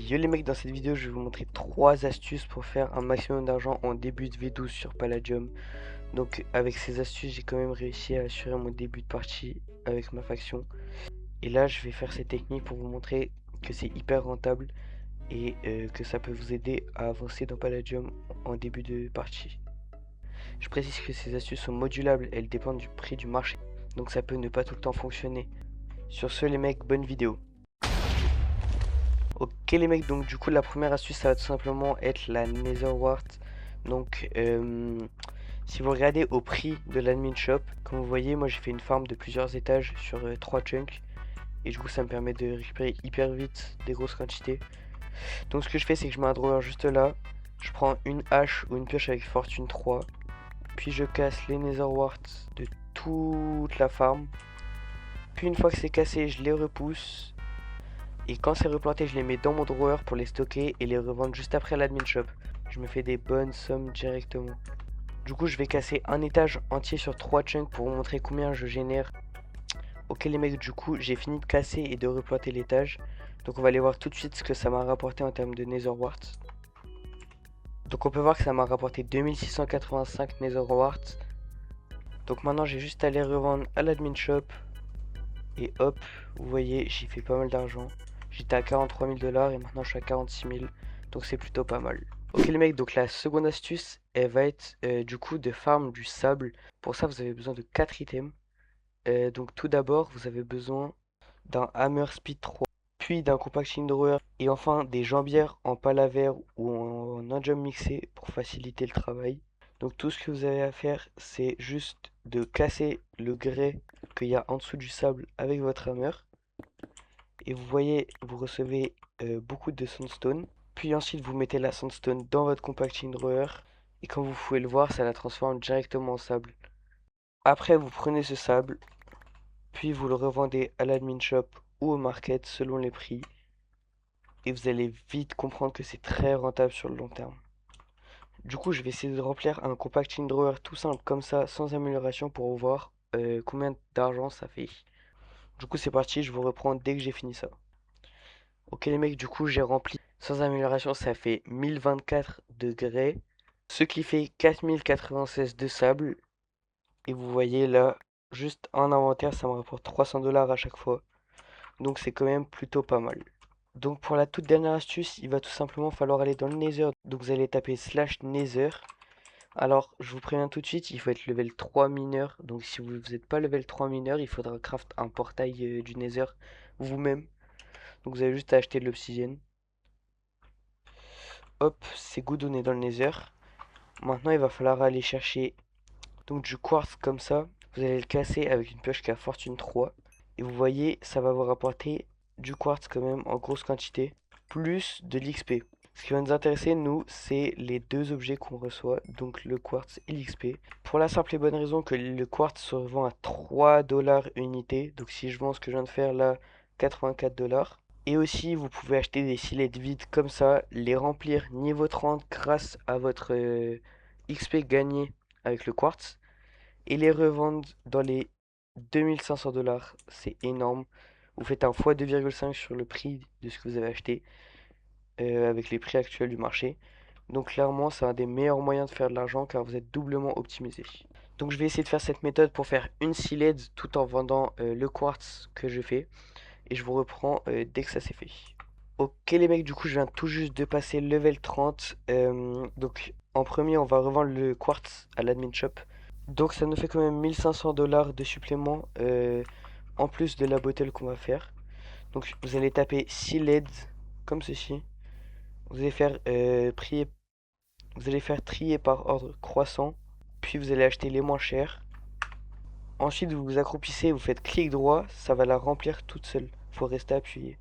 Yo les mecs, dans cette vidéo je vais vous montrer 3 astuces pour faire un maximum d'argent en début de V12 sur Palladium. Donc avec ces astuces j'ai quand même réussi à assurer mon début de partie avec ma faction. Et là je vais faire ces techniques pour vous montrer que c'est hyper rentable et que ça peut vous aider à avancer dans Palladium en début de partie. Je précise que ces astuces sont modulables, elles dépendent du prix du marché. Donc ça peut ne pas tout le temps fonctionner. Sur ce les mecs, bonne vidéo. Ok les mecs, donc du coup la première astuce ça va tout simplement être la Nether Wart. Donc si vous regardez au prix de l'admin shop, comme vous voyez moi j'ai fait une farm de plusieurs étages sur 3 chunks. Et du coup ça me permet de récupérer hyper vite des grosses quantités. Donc ce que je fais c'est que je mets un drawer juste là. Je prends une hache ou une pioche avec fortune 3. Puis je casse les Nether Wart de toute la farm. Puis une fois que c'est cassé je les repousse. Et quand c'est replanté, je les mets dans mon drawer pour les stocker et les revendre juste après l'admin shop. Je me fais des bonnes sommes directement. Du coup, je vais casser un étage entier sur 3 chunks pour vous montrer combien je génère. Ok les mecs, du coup, j'ai fini de casser et de replanter l'étage. Donc on va aller voir tout de suite ce que ça m'a rapporté en termes de Nether Wart. Donc on peut voir que ça m'a rapporté 2685 Nether Wart. Donc maintenant, j'ai juste à les revendre à l'admin shop. Et hop, vous voyez, j'ai fait pas mal d'argent. J'étais à 43 000 $ et maintenant je suis à 46 000. Donc c'est plutôt pas mal. Ok les mecs, donc la seconde astuce, elle va être du coup de farm du sable. Pour ça, vous avez besoin de 4 items. Donc tout d'abord, vous avez besoin d'un Hammer Speed 3, puis d'un Compaction Drawer, et enfin des jambières en palaver ou en enjambe mixé pour faciliter le travail. Donc tout ce que vous avez à faire, c'est juste de casser le grès qu'il y a en dessous du sable avec votre hammer. Et vous voyez, vous recevez beaucoup de sandstone. Puis ensuite, vous mettez la sandstone dans votre compacting drawer. Et comme vous pouvez le voir, ça la transforme directement en sable. Après, vous prenez ce sable, puis vous le revendez à l'admin shop ou au market selon les prix. Et vous allez vite comprendre que c'est très rentable sur le long terme. Du coup, je vais essayer de remplir un compacting drawer tout simple comme ça, sans amélioration, pour voir combien d'argent ça fait. Du coup, c'est parti, je vous reprends dès que j'ai fini ça. Ok les mecs, du coup, j'ai rempli sans amélioration, ça fait 1024 de grès, ce qui fait 4096 de sable. Et vous voyez là, juste en inventaire, ça me rapporte 300 $ à chaque fois. Donc c'est quand même plutôt pas mal. Donc pour la toute dernière astuce, il va tout simplement falloir aller dans le Nether. Donc vous allez taper /Nether. Alors, je vous préviens tout de suite, il faut être level 3 mineur. Donc si vous n'êtes pas level 3 mineur, il faudra craft un portail du Nether vous-même. Donc vous avez juste à acheter de l'obsidienne. Hop, c'est good, on est dans le Nether. Maintenant, il va falloir aller chercher donc du quartz comme ça. Vous allez le casser avec une pioche qui a fortune 3. Et vous voyez, ça va vous rapporter du quartz quand même en grosse quantité, plus de l'XP. Ce qui va nous intéresser, nous, c'est les deux objets qu'on reçoit, donc le quartz et l'XP. Pour la simple et bonne raison que le quartz se revend à 3 $ unité. Donc si je vends ce que je viens de faire là, 84 $. Et aussi, vous pouvez acheter des silettes vides comme ça, les remplir niveau 30 grâce à votre XP gagné avec le quartz, et les revendre dans les 2500 $. C'est énorme. Vous faites un fois 2,5 sur le prix de ce que vous avez acheté avec les prix actuels du marché. Donc clairement, c'est un des meilleurs moyens de faire de l'argent car vous êtes doublement optimisé. Donc je vais essayer de faire cette méthode pour faire une sealed tout en vendant le quartz que je fais. Et je vous reprends dès que ça s'est fait. Ok les mecs, du coup je viens tout juste de passer level 30. Donc en premier on va revendre le quartz à l'admin shop. Donc ça nous fait quand même 1500 $ de supplément en plus de la bottle qu'on va faire. Donc vous allez taper 6 LEDs comme ceci. Vous allez faire vous allez faire trier par ordre croissant. Puis vous allez acheter les moins chers. Ensuite vous vous accroupissez, vous faites clic droit, ça va la remplir toute seule. Faut rester appuyé.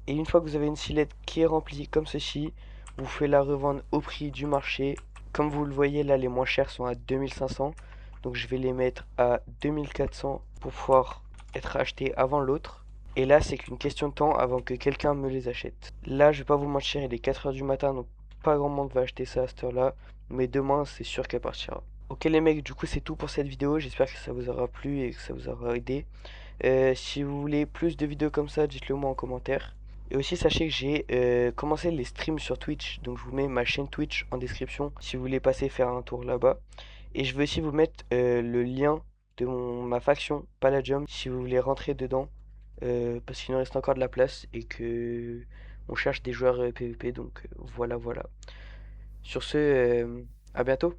Et une fois que vous avez une silette qui est remplie comme ceci, vous pouvez la revendre au prix du marché. Comme vous le voyez là, les moins chers sont à 2500. Donc je vais les mettre à 2400 pour pouvoir être achetés avant l'autre. Et là, c'est qu'une question de temps avant que quelqu'un me les achète. Là, je vais pas vous mentir, il est 4 heures du matin, donc pas grand monde va acheter ça à cette heure-là. Mais demain, c'est sûr qu'elle partira. Ok les mecs, du coup c'est tout pour cette vidéo. J'espère que ça vous aura plu et que ça vous aura aidé. Si vous voulez plus de vidéos comme ça, dites-le moi en commentaire. Et aussi, sachez que j'ai commencé les streams sur Twitch, donc je vous mets ma chaîne Twitch en description si vous voulez passer faire un tour là-bas. Et je vais aussi vous mettre le lien de ma faction Palladium si vous voulez rentrer dedans, parce qu'il nous reste encore de la place et que on cherche des joueurs PVP, donc voilà, voilà. Sur ce, à bientôt.